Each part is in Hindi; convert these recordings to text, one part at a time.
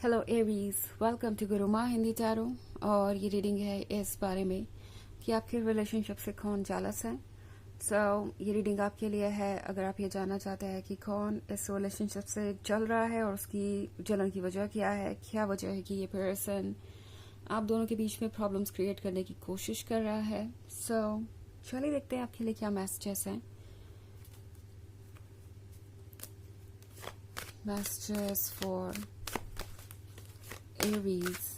Hello Aries, welcome to Gurumaa Hindi tarot. और ये रीडिंग है इस बारे में कि आपके रिलेशनशिप से कौन जेलस है। ये रीडिंग आपके लिए है अगर आप ये जानना चाहते हैं कि कौन इस रिलेशनशिप से चल रहा है और उसकी जलन की वजह क्या है, क्या वजह है कि ये पर्सन आप दोनों के बीच में प्रॉब्लम्स क्रिएट करने की कोशिश कर रहा है। चलिए देखते हैं आपके लिए क्या मैसेजेस हैं। Messages for Aries.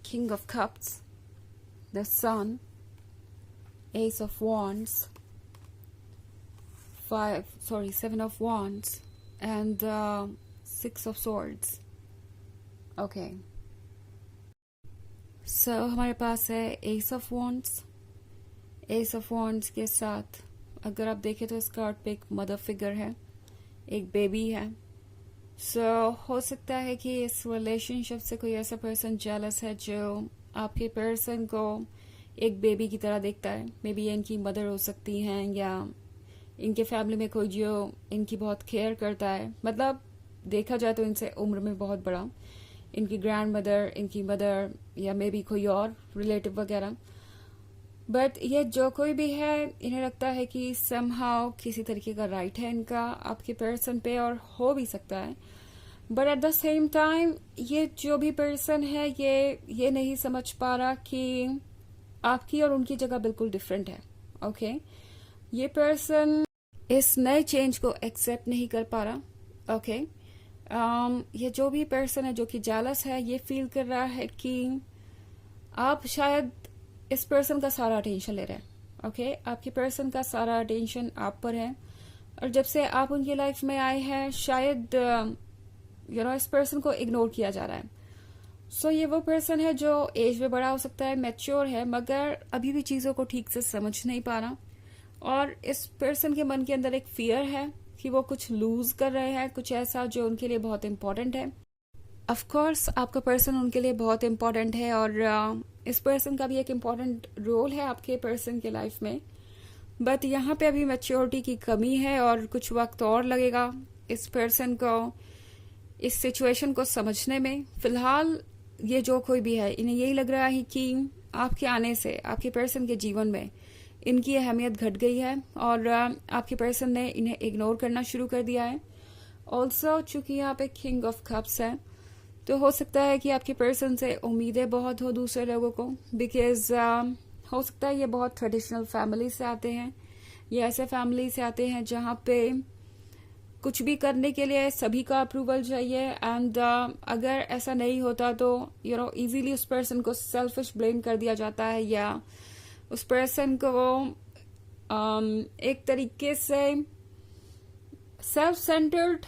King of Cups, the Sun, Ace of Wands, Seven of Wands, and Six of Swords. Okay. हमारे पास है Ace of Wands. Ace of Wands के साथ अगर आप देखें तो इस कार्ड पे एक मदर फिगर है, एक बेबी है। हो सकता है कि इस रिलेशनशिप से कोई ऐसा पर्सन जेलस है जो आपके पर्सन को एक बेबी की तरह देखता है। मे बी ये इनकी मदर हो सकती हैं या इनके फैमिली में कोई जो इनकी बहुत केयर करता है। मतलब देखा जाए तो इनसे उम्र में बहुत बड़ा, इनकी ग्रैंड मदर, इनकी मदर या मे बी कोई और रिलेटिव वगैरह। बट ये जो कोई भी है, इन्हें लगता है कि समहाउ किसी तरीके का राइट है इनका आपके पर्सन पे, और हो भी सकता है। But at the same time ये जो भी पर्सन है ये नहीं समझ पा रहा कि आपकी और उनकी जगह बिल्कुल डिफरेंट है। ओके ये पर्सन इस नए चेंज को एक्सेप्ट नहीं कर पा रहा। ओके ये जो भी पर्सन है जो कि जेलस है, ये फील कर रहा है कि आप शायद इस पर्सन का सारा अटेंशन ले रहे हैं। ओके आपके पर्सन का सारा अटेंशन आप पर है, और जब से आप उनकी लाइफ में आए हैं शायद इस पर्सन को इग्नोर किया जा रहा है। ये वो पर्सन है जो एज में बड़ा हो सकता है, मैच्योर है, मगर अभी भी चीजों को ठीक से समझ नहीं पा रहा। और इस पर्सन के मन के अंदर एक फियर है कि वो कुछ लूज कर रहे हैं, कुछ ऐसा जो उनके लिए बहुत इंपॉर्टेंट है। ऑफ कोर्स आपका पर्सन उनके लिए बहुत इंपॉर्टेंट है, और इस पर्सन का भी एक इम्पॉर्टेंट रोल है आपके पर्सन के लाइफ में। बट यहाँ पे अभी मैच्योरिटी की कमी है और कुछ वक्त और लगेगा इस पर्सन को इस सिचुएशन को समझने में। फिलहाल ये जो कोई भी है, इन्हें यही लग रहा है कि आपके आने से आपके पर्सन के जीवन में इनकी अहमियत घट गई है और आपके पर्सन ने इन्हें इग्नोर करना शुरू कर दिया है। ऑल्सो चूंकि यहाँ पे किंग ऑफ कप्स है, तो हो सकता है कि आपके पर्सन से उम्मीदें बहुत हो दूसरे लोगों को, बिकॉज हो सकता है ये बहुत ट्रेडिशनल फैमिली से आते हैं, ये ऐसे फैमिली से आते हैं जहाँ पे कुछ भी करने के लिए सभी का अप्रूवल चाहिए। एंड अगर ऐसा नहीं होता तो इजीली उस पर्सन को सेल्फिश ब्लेम कर दिया जाता है, या उस पर्सन को एक तरीके से self centred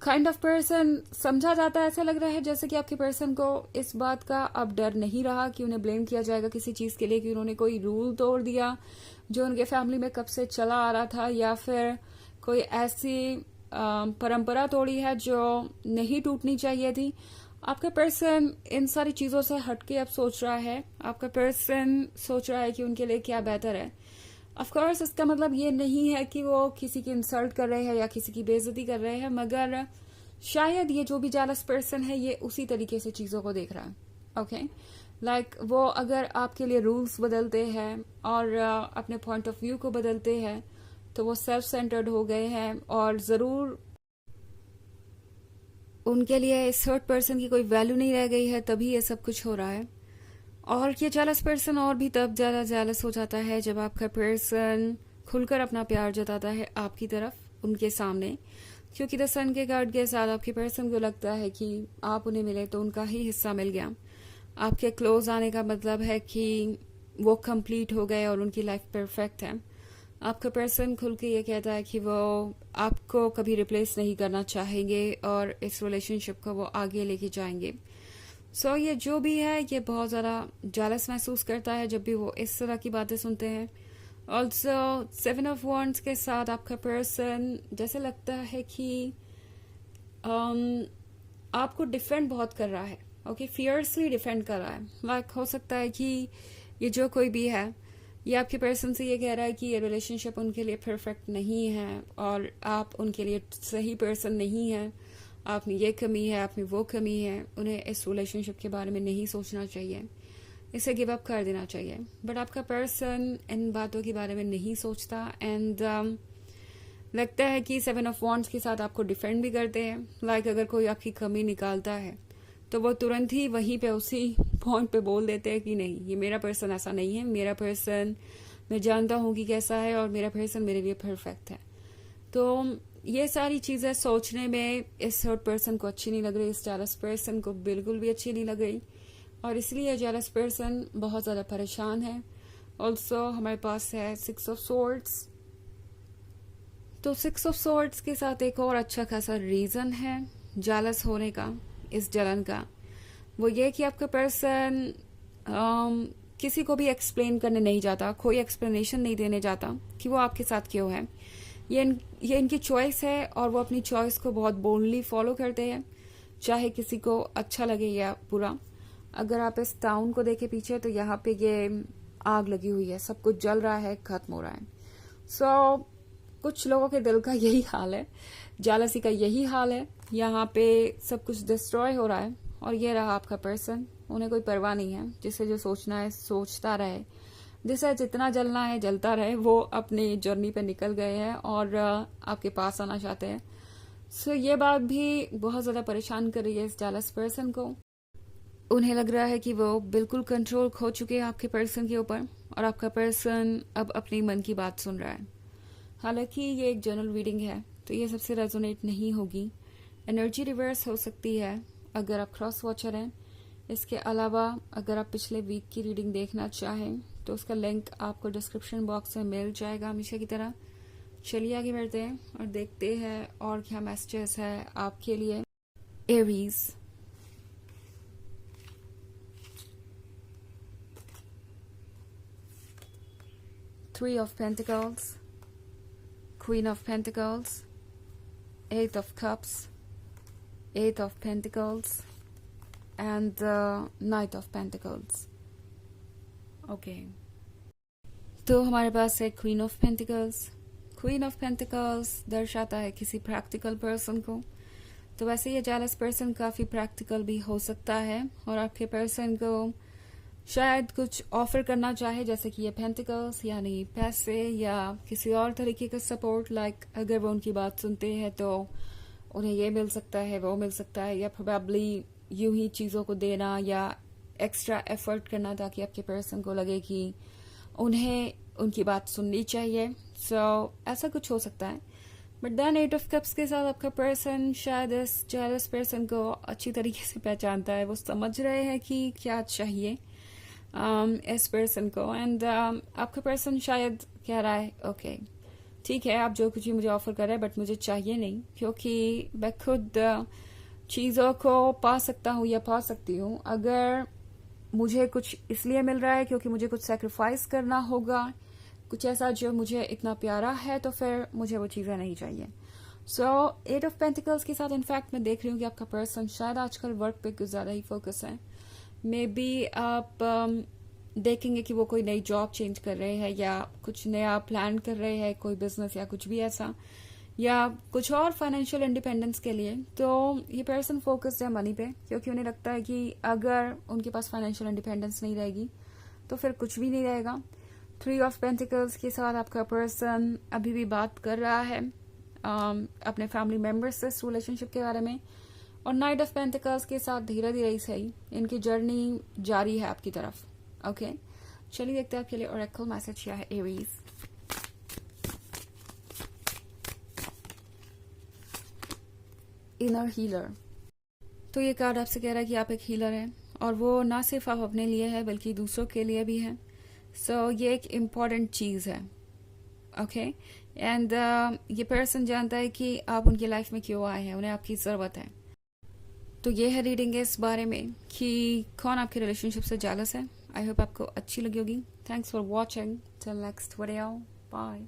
kind of person समझा जाता है। ऐसा लग रहा है जैसे कि आपके पर्सन को इस बात का अब डर नहीं रहा कि उन्हें ब्लेम किया जाएगा किसी चीज के लिए, कि उन्होंने कोई रूल तोड़ दिया जो उनके फैमिली में कब से चला आ रहा था, या फिर कोई ऐसी परंपरा तोड़ी है जो नहीं टूटनी चाहिए थी। आपका पर्सन इन सारी चीजों से हटके अब सोच रहा है, आपका पर्सन सोच रहा है कि उनके लिए क्या बेहतर है। ऑफ कोर्स इसका मतलब ये नहीं है कि वो किसी की इंसल्ट कर रहे हैं या किसी की बेइज्जती कर रहे हैं, मगर शायद ये जो भी जेलस पर्सन है ये उसी तरीके से चीजों को देख रहा है। ओके लाइक वो अगर आपके लिए रूल्स बदलते हैं और अपने पॉइंट ऑफ व्यू को बदलते हैं तो वो सेल्फ सेंटर्ड हो गए हैं, और जरूर उनके लिए इस थर्ड पर्सन की कोई वैल्यू नहीं रह गई है, तभी ये सब कुछ हो रहा है। और ये जेलस पर्सन और भी तब ज्यादा जेलस हो जाता है जब आपका पर्सन खुलकर अपना प्यार जताता है आपकी तरफ उनके सामने, क्योंकि द सन के कार्ड के साथ आपके पर्सन को लगता है कि आप उन्हें मिले तो उनका ही हिस्सा मिल गया। आपके क्लोज आने का मतलब है कि वो कंप्लीट हो गए और उनकी लाइफ परफेक्ट है। आपका पर्सन खुल के ये कहता है कि वो आपको कभी रिप्लेस नहीं करना चाहेंगे और इस रिलेशनशिप को वो आगे लेके जाएंगे। सो ये जो भी है ये बहुत ज़्यादा जेलस महसूस करता है जब भी वो इस तरह की बातें सुनते हैं। ऑल्सो 7 of Wands के साथ आपका पर्सन जैसे लगता है कि आपको डिफेंड बहुत कर रहा है। ओके, फियर्सली डिफेंड कर रहा है। लाइक हो सकता है कि ये जो कोई भी है ये आपके पर्सन से ये कह रहा है कि ये रिलेशनशिप उनके लिए परफेक्ट नहीं है और आप उनके लिए सही पर्सन नहीं है। आप में ये कमी है, आप में वो कमी है, उन्हें इस रिलेशनशिप के बारे में नहीं सोचना चाहिए, इसे गिव अप कर देना चाहिए। बट आपका पर्सन इन बातों के बारे में नहीं सोचता एंड लगता है कि 7 of Wands के साथ आपको डिफेंड भी करते हैं। लाइक अगर कोई आपकी कमी निकालता है तो वो तुरंत ही वहीं पे उसी पॉइंट पे बोल देते हैं कि नहीं, ये मेरा पर्सन ऐसा नहीं है, मेरा पर्सन मैं जानता हूँ कि कैसा है और मेरा पर्सन मेरे लिए परफेक्ट है। तो ये सारी चीज़ें सोचने में इस थर्ड पर्सन को अच्छी नहीं लग रही, इस जेलस पर्सन को बिल्कुल भी अच्छी नहीं लग रही और इसलिए जेलस पर्सन बहुत ज़्यादा परेशान है। ऑल्सो हमारे पास है 6 of Swords। तो 6 of Swords के साथ एक और अच्छा खासा रीज़न है जेलस होने का, इस जलन का। वो ये कि आपका पर्सन किसी को भी एक्सप्लेन करने नहीं जाता, कोई एक्सप्लेनेशन नहीं देने जाता कि वो आपके साथ क्यों है। ये इनकी चॉइस है और वो अपनी चॉइस को बहुत बोल्डली फॉलो करते हैं, चाहे किसी को अच्छा लगे या बुरा। अगर आप इस टाउन को देखें पीछे तो यहाँ पे ये आग लगी हुई है, सब कुछ जल रहा है, खत्म हो रहा है। सो कुछ लोगों के दिल का यही हाल है, जेलसी का यही हाल है। यहाँ पे सब कुछ डिस्ट्रॉय हो रहा है और ये रहा आपका पर्सन, उन्हें कोई परवाह नहीं है, जिसे जो सोचना है सोचता रहे, जिसे जितना जलना है जलता रहे। वो अपनी जर्नी पे निकल गए हैं और आपके पास आना चाहते हैं। सो ये बात भी बहुत ज़्यादा परेशान कर रही है इस जेलस पर्सन को। उन्हें लग रहा है कि वो बिल्कुल कंट्रोल खो चुके हैं आपके पर्सन के ऊपर और आपका पर्सन अब अपनी मन की बात सुन रहा है। हालांकि ये एक जनरल रीडिंग है तो ये सबसे रेजोनेट नहीं होगी, एनर्जी रिवर्स हो सकती है अगर आप क्रॉस वॉचर हैं। इसके अलावा अगर आप पिछले वीक की रीडिंग देखना चाहें तो उसका लिंक आपको डिस्क्रिप्शन बॉक्स में मिल जाएगा हमेशा की तरह। चलिए आगे बढ़ते हैं और देखते हैं और क्या मैसेजेस है आपके लिए। Aries, Three of Pentacles, Queen of Pentacles, 8 of Cups, 8 of Pentacles and Knight of Pentacles. Okay. तो हमारे पास है queen of pentacles. Queen of pentacles दर्शाता है किसी प्रैक्टिकल पर्सन को। तो वैसे ये जेलस पर्सन काफी प्रैक्टिकल भी हो सकता है और आपके पर्सन को शायद कुछ ऑफर करना चाहे, जैसे कि ये पेंटिकल्स यानी पैसे या किसी और तरीके का सपोर्ट। लाइक अगर वो उनकी बात सुनते हैं तो उन्हें ये मिल सकता है, वो मिल सकता है, या प्रोबेबली यूं ही चीज़ों को देना या एक्स्ट्रा एफर्ट करना ताकि आपके पर्सन को लगे कि उन्हें उनकी बात सुननी चाहिए। सो ऐसा कुछ हो सकता है। बट देन 8 of Cups के साथ आपका पर्सन शायद इस जेलस पर्सन को अच्छी तरीके से पहचानता है। वो समझ रहे हैं कि क्या चाहिए इस पर्सन को एंड आपका पर्सन शायद कह रहा है ओके ठीक है, आप जो कुछ भी मुझे ऑफर कर रहे हैं बट मुझे चाहिए नहीं, क्योंकि मैं खुद चीज़ों को पा सकता हूँ या पा सकती हूँ। अगर मुझे कुछ इसलिए मिल रहा है क्योंकि मुझे कुछ सेक्रीफाइस करना होगा, कुछ ऐसा जो मुझे इतना प्यारा है, तो फिर मुझे वो चीज़ें नहीं चाहिए। सो 8 of Pentacles के साथ इनफैक्ट मैं देख रही हूँ कि आपका पर्सन शायद आजकल वर्क पे कुछ ज़्यादा ही फोकस है। मे बी आप देखेंगे कि वो कोई नई जॉब चेंज कर रहे हैं या कुछ नया प्लान कर रहे हैं, कोई बिजनेस या कुछ भी ऐसा, या कुछ और फाइनेंशियल इंडिपेंडेंस के लिए। तो ये पर्सन फोकस्ड है मनी पे, क्योंकि उन्हें लगता है कि अगर उनके पास फाइनेंशियल इंडिपेंडेंस नहीं रहेगी तो फिर कुछ भी नहीं रहेगा। 3 of Pentacles के साथ आपका पर्सन अभी भी बात कर रहा है अपने फैमिली मेम्बर्स से इस रिलेशनशिप के बारे में। और Knight of Pentacles के साथ धीरे धीरे ही सही इनकी जर्नी जारी है आपकी तरफ। ओके, चलिए देखते हैं आपके लिए ओरेकल मैसेज क्या है एरीज। Inner healer. तो ये कार्ड आपसे कह रहा है कि आप एक हीलर हैं और वो ना सिर्फ आप अपने लिए है बल्कि दूसरों के लिए भी है। सो ये एक इम्पॉर्टेंट चीज़ है। ओके, एंड ये पर्सन जानता है कि आप उनकी लाइफ में क्यों आए हैं, उन्हें आपकी ज़रूरत है। तो ये है रीडिंग इस बारे में कि कौन आपके रिलेशनशिप से जेलस है। आई होप आपको अच्छी लगी होगी। Thanks for watching. Till next video, bye.